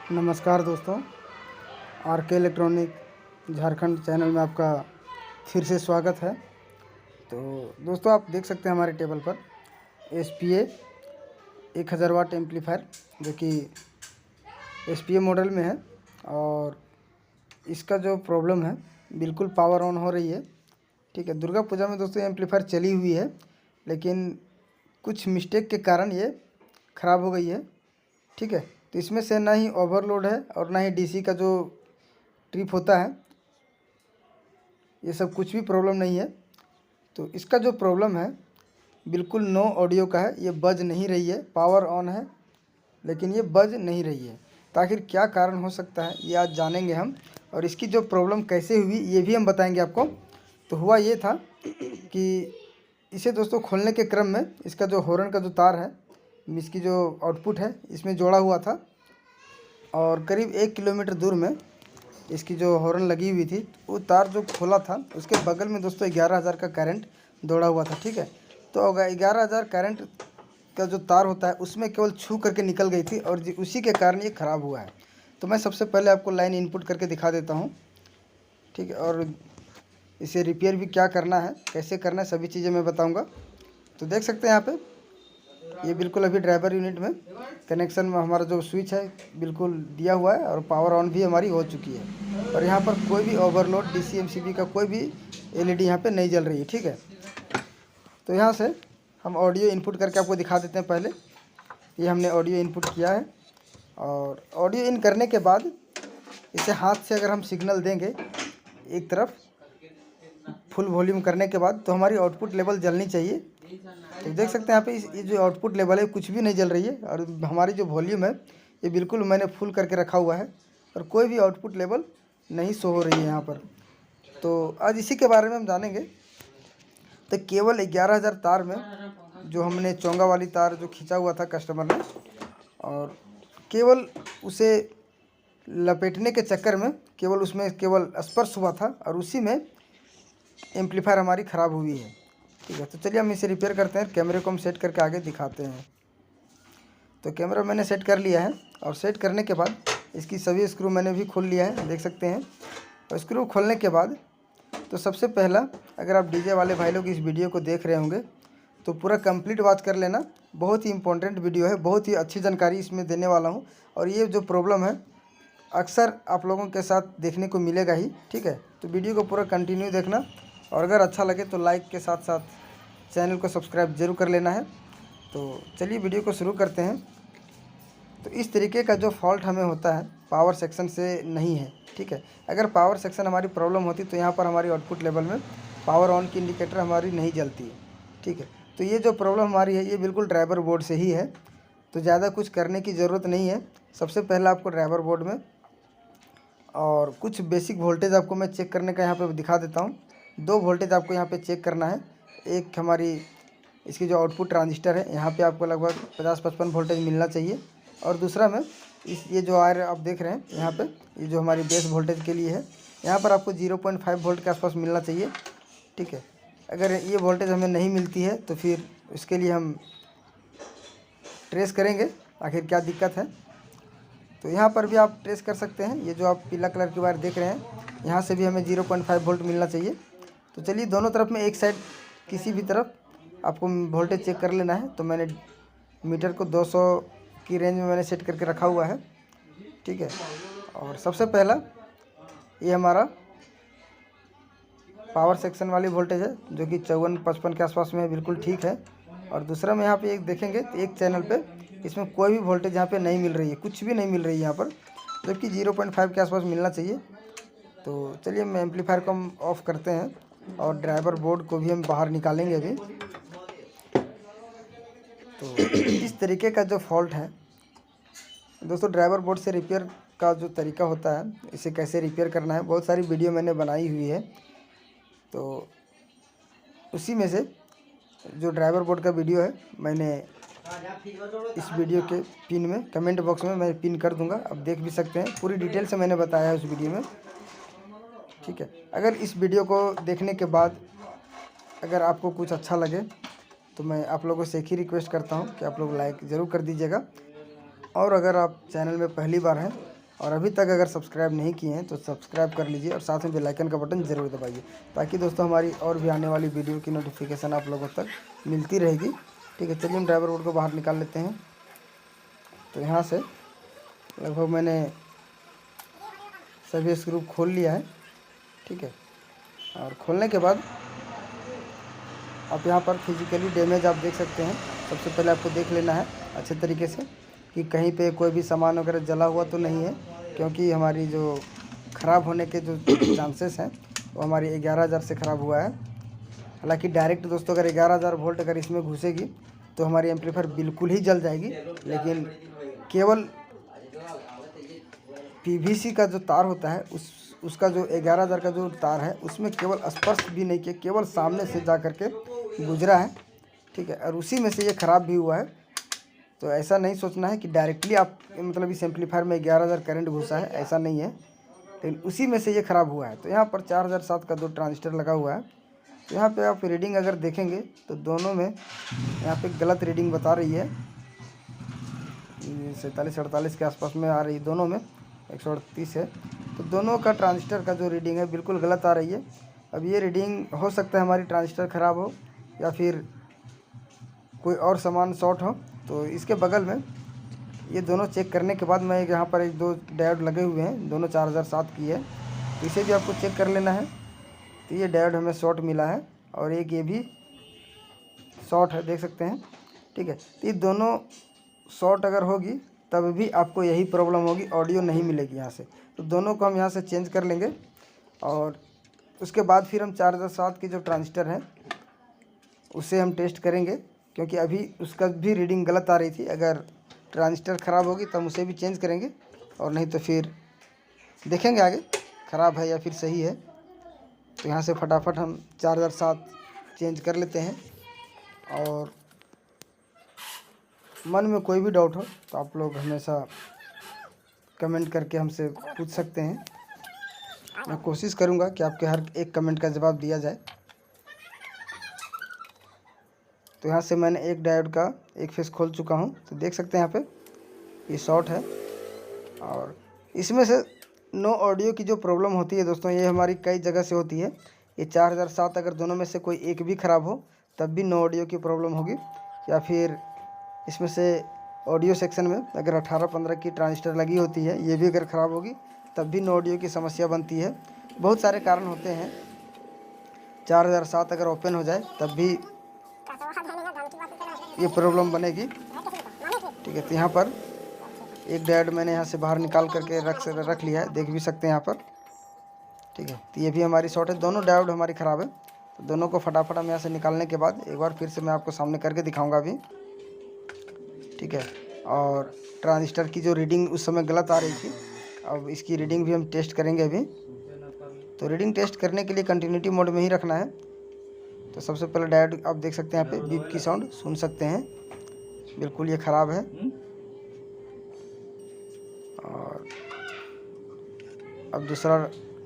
नमस्कार दोस्तों, आर के इलेक्ट्रॉनिक झारखंड चैनल में आपका फिर से स्वागत है। तो दोस्तों, आप देख सकते हैं हमारे टेबल पर SPA 1000 वाट एम्पलीफायर जो कि SPA मॉडल में है। और इसका जो प्रॉब्लम है, बिल्कुल पावर ऑन हो रही है। ठीक है, दुर्गा पूजा में दोस्तों एम्पलीफायर चली हुई है, लेकिन कुछ मिस्टेक के कारण ये ख़राब हो गई है। ठीक है, तो इसमें से ना ही ओवरलोड है और ना ही DC का जो ट्रिप होता है, ये सब कुछ भी प्रॉब्लम नहीं है। तो इसका जो प्रॉब्लम है बिल्कुल नो ऑडियो का है। ये बज नहीं रही है, पावर ऑन है लेकिन ये बज नहीं रही है। तो आखिर क्या कारण हो सकता है, ये आज जानेंगे हम। और इसकी जो प्रॉब्लम कैसे हुई ये भी हम बताएंगे आपको। तो हुआ ये था कि इसे दोस्तों खोलने के क्रम में इसका जो हॉर्न का जो तार है, इसकी जो आउटपुट है, इसमें जोड़ा हुआ था। और करीब 1 किलोमीटर दूर में इसकी जो हॉर्न लगी हुई थी, वो तार जो खोला था उसके बगल में दोस्तों 11,000 का करंट दौड़ा हुआ था। ठीक है, तो 11,000 करंट का जो तार होता है उसमें केवल छू करके निकल गई थी और उसी के कारण ये ख़राब हुआ है। तो मैं सबसे पहले आपको लाइन इनपुट करके दिखा देता हूँ। ठीक है, और इसे रिपेयर भी क्या करना है, कैसे करना है, सभी चीज़ें मैं बताऊँगा। तो देख सकते हैं यहाँ पे ये बिल्कुल अभी ड्राइवर यूनिट में कनेक्शन में हमारा जो स्विच है बिल्कुल दिया हुआ है और पावर ऑन भी हमारी हो चुकी है। और यहाँ पर कोई भी ओवरलोड DC MCB का कोई भी LED यहाँ पे नहीं जल रही है। ठीक है, तो यहाँ से हम ऑडियो इनपुट करके आपको दिखा देते हैं। पहले ये हमने ऑडियो इनपुट किया है और ऑडियो इन करने के बाद इसे हाथ से अगर हम सिग्नल देंगे एक तरफ फुल वॉल्यूम करने के बाद, तो हमारी आउटपुट लेवल जलनी चाहिए। तो देख सकते हैं यहाँ पे ये जो आउटपुट लेवल है कुछ भी नहीं जल रही है और हमारी जो वॉल्यूम है ये बिल्कुल मैंने फुल करके रखा हुआ है और कोई भी आउटपुट लेवल नहीं शो हो रही है यहाँ पर। तो आज इसी के बारे में हम जानेंगे। तो केवल 11,000 तार में जो हमने चोंगा वाली तार जो खींचा हुआ था कस्टमर ने, और केवल उसे लपेटने के चक्कर में केवल उसमें केवल स्पर्श हुआ था और उसी में एम्पलीफायर हमारी ख़राब हुई है। ठीक है, तो चलिए हम इसे रिपेयर करते हैं। कैमरे को हम सेट करके आगे दिखाते हैं। तो कैमरा मैंने सेट कर लिया है और सेट करने के बाद इसकी सभी स्क्रू मैंने भी खोल लिया है, देख सकते हैं। और स्क्रू खोलने के बाद तो सबसे पहला, अगर आप DJ वाले भाई लोग इस वीडियो को देख रहे होंगे तो पूरा कंप्लीट वॉच कर लेना। बहुत ही इंपॉर्टेंट वीडियो है, बहुत ही अच्छी जानकारी इसमें देने वाला हूँ। और ये जो प्रॉब्लम है अक्सर आप लोगों के साथ देखने को मिलेगा ही। ठीक है, तो वीडियो को पूरा कंटिन्यू देखना और अगर अच्छा लगे तो लाइक के साथ साथ चैनल को सब्सक्राइब जरूर कर लेना है। तो चलिए वीडियो को शुरू करते हैं। तो इस तरीके का जो फॉल्ट हमें होता है पावर सेक्शन से नहीं है। ठीक है, अगर पावर सेक्शन हमारी प्रॉब्लम होती तो यहाँ पर हमारी आउटपुट लेवल में पावर ऑन की इंडिकेटर हमारी नहीं जलती है। ठीक है, तो ये जो प्रॉब्लम हमारी है ये बिल्कुल ड्राइवर बोर्ड से ही है। तो ज़्यादा कुछ करने की ज़रूरत नहीं है। सबसे पहले आपको ड्राइवर बोर्ड में और कुछ बेसिक वोल्टेज आपको मैं चेक करने का यहाँ पर दिखा देता हूँ। 2 वोल्टेज आपको यहाँ पे चेक करना है। एक हमारी इसकी जो आउटपुट ट्रांजिस्टर है यहाँ पे आपको लगभग 50-55 वोल्टेज मिलना चाहिए। और दूसरा में ये जो वायर आप देख रहे हैं यहाँ पे, ये जो हमारी बेस वोल्टेज के लिए है, यहाँ पर आपको 0.5 वोल्ट के आसपास मिलना चाहिए। ठीक है, अगर ये वोल्टेज हमें नहीं मिलती है तो फिर इसके लिए हम ट्रेस करेंगे आखिर क्या दिक्कत है। तो यहाँ पर भी आप ट्रेस कर सकते हैं। ये जो आप पीला कलर की वायर देख रहे हैं, यहाँ से भी हमें 0.5 वोल्ट मिलना चाहिए। तो चलिए दोनों तरफ में एक साइड किसी भी तरफ आपको वोल्टेज चेक कर लेना है। तो मैंने मीटर को 200 की रेंज में मैंने सेट करके रखा हुआ है। ठीक है, और सबसे पहला ये हमारा पावर सेक्शन वाली वोल्टेज है जो कि 54-55 के आसपास में है, बिल्कुल ठीक है। और दूसरा में यहाँ पे एक देखेंगे तो एक चैनल पे इसमें कोई भी वोल्टेज यहाँ पे नहीं मिल रही है, कुछ भी नहीं मिल रही है यहाँ पर, जबकि 0.5 के आसपास मिलना चाहिए। तो चलिए हम एम्पलीफायर को हम ऑफ़ करते हैं और ड्राइवर बोर्ड को भी हम बाहर निकालेंगे अभी। तो इस तरीके का जो फॉल्ट है दोस्तों, ड्राइवर बोर्ड से रिपेयर का जो तरीका होता है, इसे कैसे रिपेयर करना है, बहुत सारी वीडियो मैंने बनाई हुई है। तो उसी में से जो ड्राइवर बोर्ड का वीडियो है मैंने इस वीडियो के पिन में, कमेंट बॉक्स में मैं पिन कर दूंगा, आप देख भी सकते हैं। पूरी डिटेल से मैंने बताया है उस वीडियो में। ठीक है, अगर इस वीडियो को देखने के बाद अगर आपको कुछ अच्छा लगे तो मैं आप लोगों से एक ही रिक्वेस्ट करता हूं कि आप लोग लाइक ज़रूर कर दीजिएगा। और अगर आप चैनल में पहली बार हैं और अभी तक अगर सब्सक्राइब नहीं किए हैं तो सब्सक्राइब कर लीजिए और साथ में बेल आइकन का बटन ज़रूर दबाइए, ताकि दोस्तों हमारी और भी आने वाली वीडियो की नोटिफिकेशन आप लोगों तक मिलती रहेगी। ठीक है, चलिए हम ड्राइवर बोर्ड को बाहर निकाल लेते हैं। तो यहाँ से लगभग मैंने सभी स्क्रू खोल लिया है। ठीक है, और खोलने के बाद आप यहाँ पर फिजिकली डैमेज आप देख सकते हैं। सबसे पहले आपको देख लेना है अच्छे तरीके से कि कहीं पे कोई भी सामान वगैरह जला हुआ तो नहीं है, क्योंकि हमारी जो ख़राब होने के जो चांसेस हैं वो हमारी 11,000 से ख़राब हुआ है। हालांकि डायरेक्ट दोस्तों अगर 11,000 वोल्ट अगर इसमें घुसेगी तो हमारी एम्पलीफायर बिल्कुल ही जल जाएगी, लेकिन केवल पीवीसी का जो तार होता है उसका जो 11,000 का जो तार है उसमें केवल स्पर्श भी नहीं किया, केवल सामने से जा कर के गुजरा है। ठीक है, और उसी में से ये ख़राब भी हुआ है। तो ऐसा नहीं सोचना है कि डायरेक्टली आप मतलब इस एम्पलीफायर में 11,000 करंट घुसा है, ऐसा नहीं है, लेकिन उसी में से ये ख़राब हुआ है। तो यहाँ पर 4007 का 2 ट्रांजिस्टर लगा हुआ है। तो यहाँ पे आप रीडिंग अगर देखेंगे तो दोनों में यहाँ पे गलत रीडिंग बता रही है, 47-48 के आसपास में आ रही है, दोनों में 138 है। तो दोनों का ट्रांजिस्टर का जो रीडिंग है बिल्कुल गलत आ रही है। अब ये रीडिंग हो सकता है हमारी ट्रांजिस्टर ख़राब हो या फिर कोई और सामान शॉर्ट हो। तो इसके बगल में ये दोनों चेक करने के बाद मैं यहाँ पर 1-2 डायोड लगे हुए हैं, दोनों 4007 की है, तो इसे भी आपको चेक कर लेना है। तो ये डायोड हमें शॉर्ट मिला है और एक ये भी शॉर्ट है, देख सकते हैं। ठीक है, तो ये दोनों शॉर्ट अगर होगी तब भी आपको यही प्रॉब्लम होगी, ऑडियो नहीं मिलेगी यहाँ से। तो दोनों को हम यहाँ से चेंज कर लेंगे और उसके बाद फिर हम 4007 की जो ट्रांजिस्टर है उसे हम टेस्ट करेंगे, क्योंकि अभी उसका भी रीडिंग गलत आ रही थी। अगर ट्रांजिस्टर ख़राब होगी तब उसे भी चेंज करेंगे, और नहीं तो फिर देखेंगे आगे ख़राब है या फिर सही है। तो यहाँ से फटाफट हम 4007 चेंज कर लेते हैं। और मन में कोई भी डाउट हो तो आप लोग हमेशा कमेंट करके हमसे पूछ सकते हैं। मैं कोशिश करूँगा कि आपके हर एक कमेंट का जवाब दिया जाए। तो यहाँ से मैंने एक डायोड का एक फेस खोल चुका हूँ, तो देख सकते हैं यहाँ पे ये शॉर्ट है। और इसमें से नो ऑडियो की जो प्रॉब्लम होती है दोस्तों, ये हमारी कई जगह से होती है। ये 4007 अगर दोनों में से कोई एक भी ख़राब हो तब भी नो ऑडियो की प्रॉब्लम होगी, या फिर इसमें से ऑडियो सेक्शन में अगर 18-15 की ट्रांजिस्टर लगी होती है, ये भी अगर ख़राब होगी तब भी नो ऑडियो की समस्या बनती है। बहुत सारे कारण होते हैं। 4007 अगर ओपन हो जाए तब भी ये प्रॉब्लम बनेगी। ठीक है, तो यहाँ पर एक डायोड मैंने यहाँ से बाहर निकाल करके रख लिया है, देख भी सकते हैं यहाँ पर। ठीक है, तो ये भी हमारी शॉर्ट है, दोनों डायोड हमारी ख़राब है। तो दोनों को फटाफट हम यहाँ से निकालने के बाद एक बार फिर से मैं आपको सामने करके दिखाऊंगा अभी। ठीक है, और ट्रांजिस्टर की जो रीडिंग उस समय गलत आ रही थी, अब इसकी रीडिंग भी हम टेस्ट करेंगे अभी। तो रीडिंग टेस्ट करने के लिए कंटिन्यूटी मोड में ही रखना है। तो सबसे पहले डायोड आप देख सकते हैं यहाँ पे बीप की साउंड सुन सकते हैं, बिल्कुल ये ख़राब है। और अब दूसरा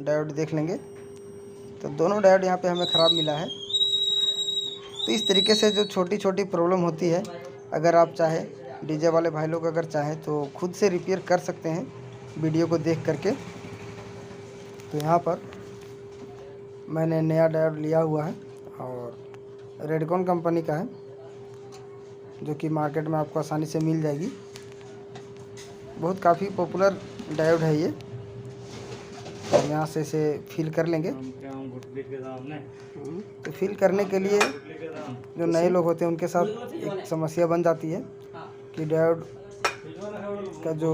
डायोड देख लेंगे, तो दोनों डायोड यहाँ पे हमें ख़राब मिला है। तो इस तरीके से जो छोटी छोटी प्रॉब्लम होती है, अगर आप चाहे डीजे वाले भाई लोग अगर चाहें तो खुद से रिपेयर कर सकते हैं वीडियो को देख करके। तो यहाँ पर मैंने नया डायोड लिया हुआ है और रेडकॉन कंपनी का है, जो कि मार्केट में आपको आसानी से मिल जाएगी। बहुत काफ़ी पॉपुलर डायोड है ये। तो यहाँ से इसे फिल कर लेंगे। तो फिल करने के लिए जो नए लोग होते हैं उनके साथ एक समस्या बन जाती है कि डायोड का जो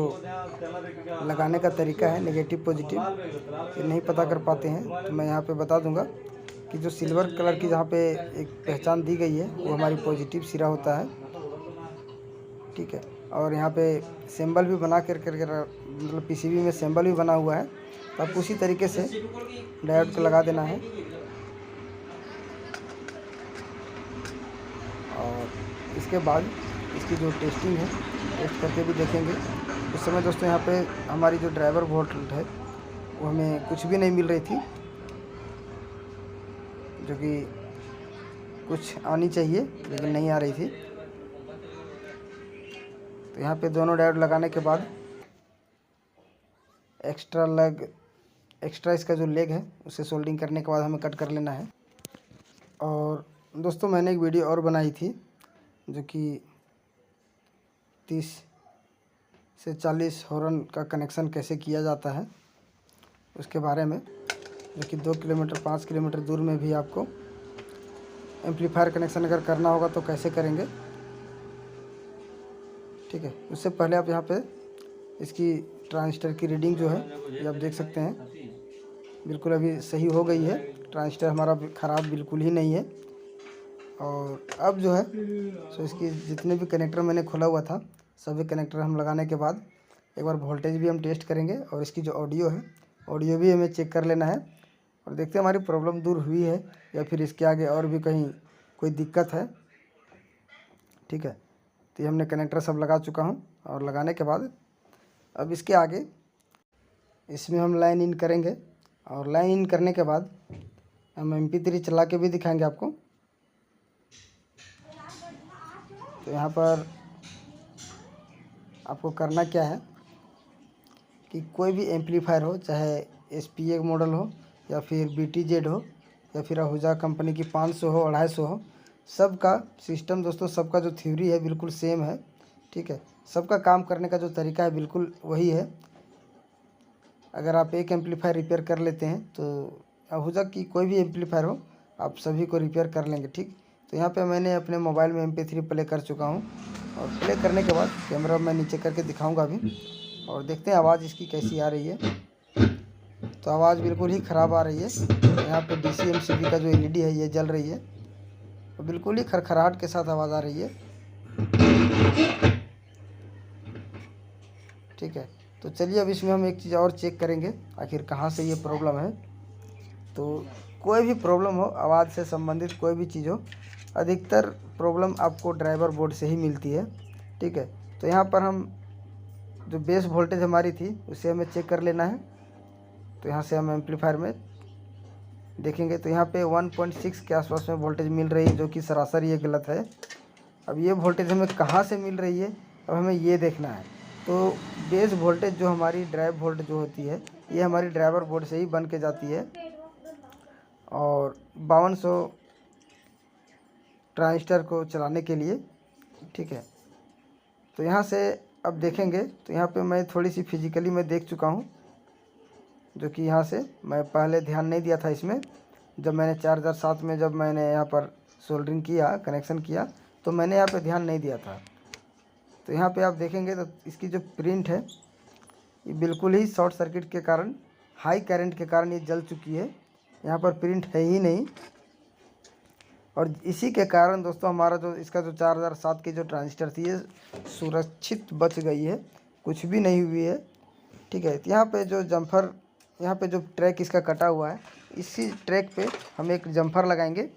लगाने का तरीका है नेगेटिव पॉजिटिव ये नहीं पता कर पाते हैं। तो मैं यहाँ पे बता दूंगा कि जो सिल्वर कलर की जहाँ पे एक पहचान दी गई है वो हमारी पॉजिटिव सिरा होता है। ठीक है, और यहाँ पे सिंबल भी बना कर मतलब पीसीबी में सिंबल भी बना हुआ है, तो आप उसी तरीके से डायोड को लगा देना है। और इसके बाद इसकी जो टेस्टिंग है टेस्ट करके भी देखेंगे। उस समय दोस्तों यहाँ पे हमारी जो ड्राइवर वोल्ट है वो हमें कुछ भी नहीं मिल रही थी, जो कि कुछ आनी चाहिए लेकिन नहीं आ रही थी। तो यहाँ पे दोनों डायोड लगाने के बाद एक्स्ट्रा इसका जो लेग है उसे सोल्डिंग करने के बाद हमें कट कर लेना है। और दोस्तों मैंने एक वीडियो और बनाई थी जो कि 30 से 40 हॉर्न का कनेक्शन कैसे किया जाता है उसके बारे में, जो कि 2 किलोमीटर 5 किलोमीटर दूर में भी आपको एम्पलीफायर कनेक्शन अगर करना होगा तो कैसे करेंगे। ठीक है, उससे पहले आप यहाँ पे इसकी ट्रांजिस्टर की रीडिंग जो है ये आप देख सकते हैं, बिल्कुल अभी सही हो गई है। ट्रांजिस्टर हमारा ख़राब बिल्कुल ही नहीं है। और अब जो है सो इसकी जितने भी कनेक्टर मैंने खोला हुआ था सभी कनेक्टर हम लगाने के बाद एक बार वोल्टेज भी हम टेस्ट करेंगे और इसकी जो ऑडियो है ऑडियो भी हमें चेक कर लेना है और देखते हैं हमारी प्रॉब्लम दूर हुई है या फिर इसके आगे और भी कहीं कोई दिक्कत है। ठीक है, तो ये हमने कनेक्टर सब लगा चुका हूँ और लगाने के बाद अब इसके आगे इसमें हम लाइन इन करेंगे और लाइन इन करने के बाद हम MP3 चला के भी दिखाएंगे आपको। तो यहाँ पर आपको करना क्या है कि कोई भी एम्पलीफायर हो, चाहे SPA मॉडल हो या फिर BTZ हो या फिर आहूजा कंपनी की 500 हो 250 हो, सबका सिस्टम दोस्तों सबका जो थ्योरी है बिल्कुल सेम है। ठीक है, सबका काम करने का जो तरीका है बिल्कुल वही है। अगर आप एक एम्पलीफायर रिपेयर कर लेते हैं तो आहूजा की कोई भी एम्पलीफायर हो आप सभी को रिपेयर कर लेंगे। ठीक, तो यहाँ पे मैंने अपने मोबाइल में MP3 प्ले कर चुका हूँ और प्ले करने के बाद कैमरा मैं नीचे करके दिखाऊंगा अभी और देखते हैं आवाज़ इसकी कैसी आ रही है। तो आवाज़ बिल्कुल ही ख़राब आ रही है। यहाँ पे DC MCB का जो LED है ये जल रही है और बिल्कुल ही खरखराहट के साथ आवाज़ आ रही है। ठीक है, तो चलिए अब इसमें हम एक चीज़ और चेक करेंगे आखिर कहाँ से ये प्रॉब्लम है। तो कोई भी प्रॉब्लम हो, आवाज़ से संबंधित कोई भी चीज़ हो, अधिकतर प्रॉब्लम आपको ड्राइवर बोर्ड से ही मिलती है। ठीक है, तो यहाँ पर हम जो बेस वोल्टेज हमारी थी उसे हमें चेक कर लेना है। तो यहाँ से हम एम्पलीफायर में देखेंगे तो यहाँ पे 1.6 के आसपास में वोल्टेज मिल रही है, जो कि सरासर ये गलत है। अब ये वोल्टेज हमें कहाँ से मिल रही है अब हमें ये देखना है। तो बेस वोल्टेज जो हमारी ड्राइव वोल्ट जो होती है ये हमारी ड्राइवर बोर्ड से ही बन के जाती है और 5200 ट्रांजिस्टर को चलाने के लिए। ठीक है, तो यहाँ से अब देखेंगे तो यहाँ पे मैं थोड़ी सी फिजिकली मैं देख चुका हूँ, जो कि यहाँ से मैं पहले ध्यान नहीं दिया था इसमें। जब मैंने 4007 में जब मैंने यहाँ पर सोल्डरिंग किया, कनेक्शन किया, तो मैंने यहाँ पे ध्यान नहीं दिया था। तो यहाँ पे आप देखेंगे तो इसकी जो प्रिंट है ये बिल्कुल ही शॉर्ट सर्किट के कारण, हाई करंट के कारण ये जल चुकी है। यहाँ पर प्रिंट है ही नहीं और इसी के कारण दोस्तों हमारा जो इसका जो 4007 की जो ट्रांजिस्टर थी ये सुरक्षित बच गई है, कुछ भी नहीं हुई है। ठीक है, तो यहाँ पे जो जम्फर, यहाँ पे जो ट्रैक इसका कटा हुआ है, इसी ट्रैक पे हम एक जम्फर लगाएंगे।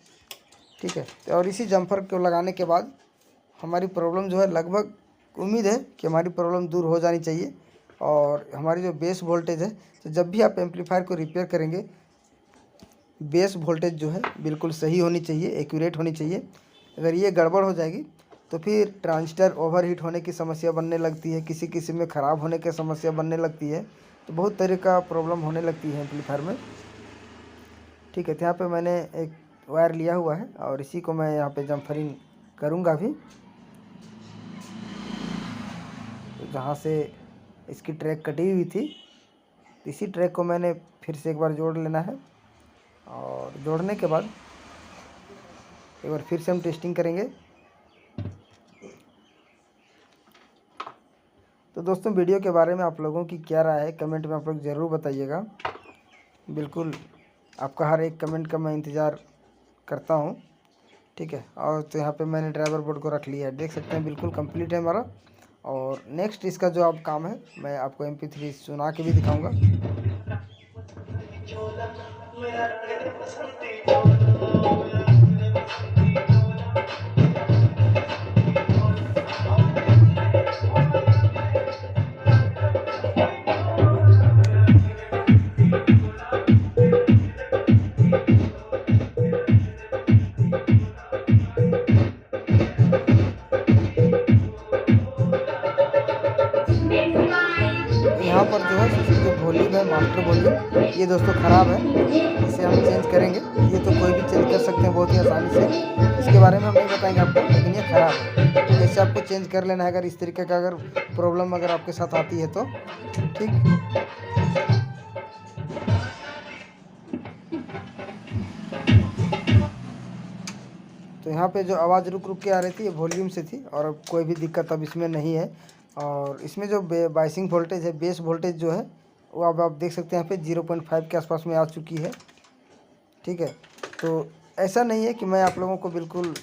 ठीक है, तो और इसी जम्फर को लगाने के बाद हमारी प्रॉब्लम जो है लगभग उम्मीद है कि हमारी प्रॉब्लम दूर हो जानी चाहिए। और हमारी जो बेस वोल्टेज है, तो जब भी आप एम्पलीफायर को रिपेयर करेंगे बेस वोल्टेज जो है बिल्कुल सही होनी चाहिए, एक्यूरेट होनी चाहिए। अगर ये गड़बड़ हो जाएगी तो फिर ट्रांजिस्टर ओवरहीट होने की समस्या बनने लगती है, किसी किसी में ख़राब होने की समस्या बनने लगती है, तो बहुत तरह का प्रॉब्लम होने लगती है एम्पलीफायर में। ठीक है, तो यहाँ पे मैंने एक वायर लिया हुआ है और इसी को मैं यहाँ पे जम्फरिंग करूँगा अभी। तो जहाँ से इसकी ट्रैक कटी हुई थी इसी ट्रैक को मैंने फिर से एक बार जोड़ लेना है और जोड़ने के बाद एक बार फिर से हम टेस्टिंग करेंगे। तो दोस्तों वीडियो के बारे में आप लोगों की क्या राय है कमेंट में आप लोग ज़रूर बताइएगा। बिल्कुल आपका हर एक कमेंट का मैं इंतज़ार करता हूँ। ठीक है, और तो यहाँ पे मैंने ड्राइवर बोर्ड को रख लिया है, देख सकते हैं बिल्कुल कंप्लीट है हमारा। और नेक्स्ट इसका जो अब काम है मैं आपको MP3 सुना के भी दिखाऊँगा। यहाँ पर जो है जो वॉल्यूम है मास्टर वॉल्यूम, ये दोस्तों ख़राब है, इसे हम चेंज करेंगे। ये तो कोई भी चेंज कर सकते हैं बहुत ही आसानी से, इसके बारे में हम नहीं बताएंगे आपको, लेकिन ये ख़राब है। तो ऐसे आपको चेंज कर लेना है अगर इस तरीके का अगर प्रॉब्लम अगर आपके साथ आती है तो। ठीक, तो यहाँ पे जो आवाज़ रुक रुक के आ रही थी ये वॉल्यूम से थी, और अब कोई भी दिक्कत अब इसमें नहीं है। और इसमें जो बाइसिंग वोल्टेज है, बेस वोल्टेज जो है वो अब आप देख सकते हैं यहाँ पे 0.5 के आसपास में आ चुकी है। ठीक है, तो ऐसा नहीं है कि मैं आप लोगों को बिल्कुल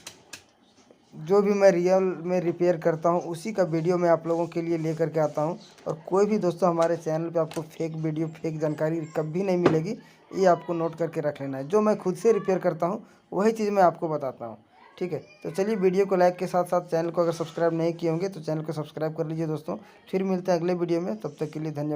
जो भी मैं रियल में रिपेयर करता हूँ उसी का वीडियो मैं आप लोगों के लिए लेकर के आता हूँ। और कोई भी दोस्तों हमारे चैनल पे आपको फेक वीडियो, फेक जानकारी कभी नहीं मिलेगी, ये आपको नोट करके रख लेना है। जो मैं खुद से रिपेयर करता हूँ वही चीज़ मैं आपको बताता हूँ। ठीक है, तो चलिए वीडियो को लाइक के साथ साथ चैनल को अगर सब्सक्राइब नहीं किए होंगे तो चैनल को सब्सक्राइब कर लीजिए दोस्तों। फिर मिलते हैं अगले वीडियो में, तब तक के लिए धन्यवाद।